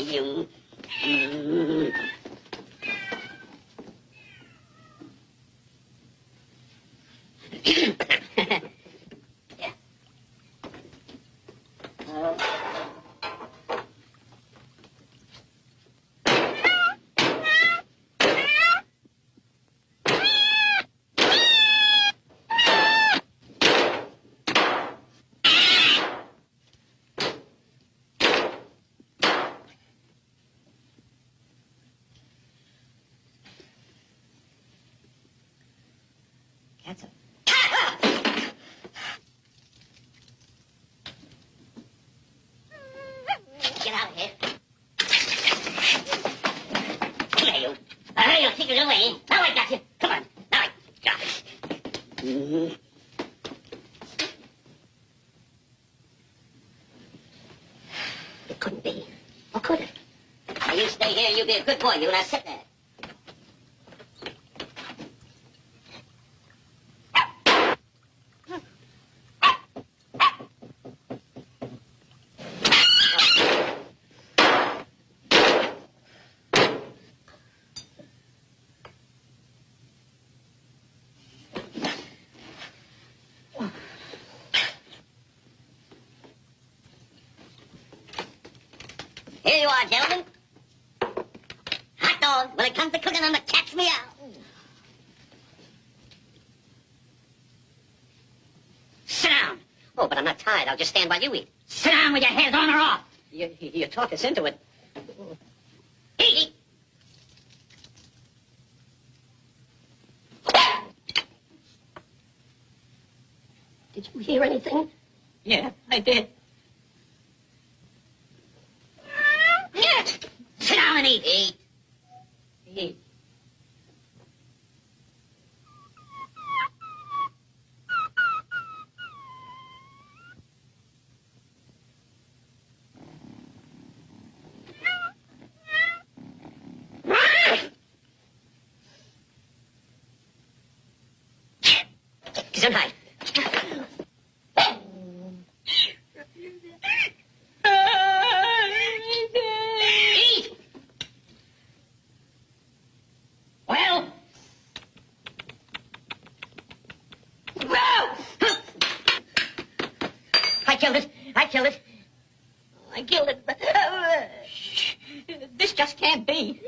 you. That's a... Get out of here. Come here, you. You'll take it away. Now I got you. Come on. Now I got it. It couldn't be. Or could it? Now, you stay here. You be a good boy. You and I sit there. Here you are, gentlemen. Hot dog. When it comes to cooking, I'm gonna catch me out. Sit down. Oh, but I'm not tired. I'll just stand while you eat. Sit down with your head on or off. You talk us into it. Eat. Did you hear anything? Yeah, I did. Sit down and eat. Eat. Eat. Gesundheit. Eat. Well. I killed it. I killed it. I killed it. This just can't be.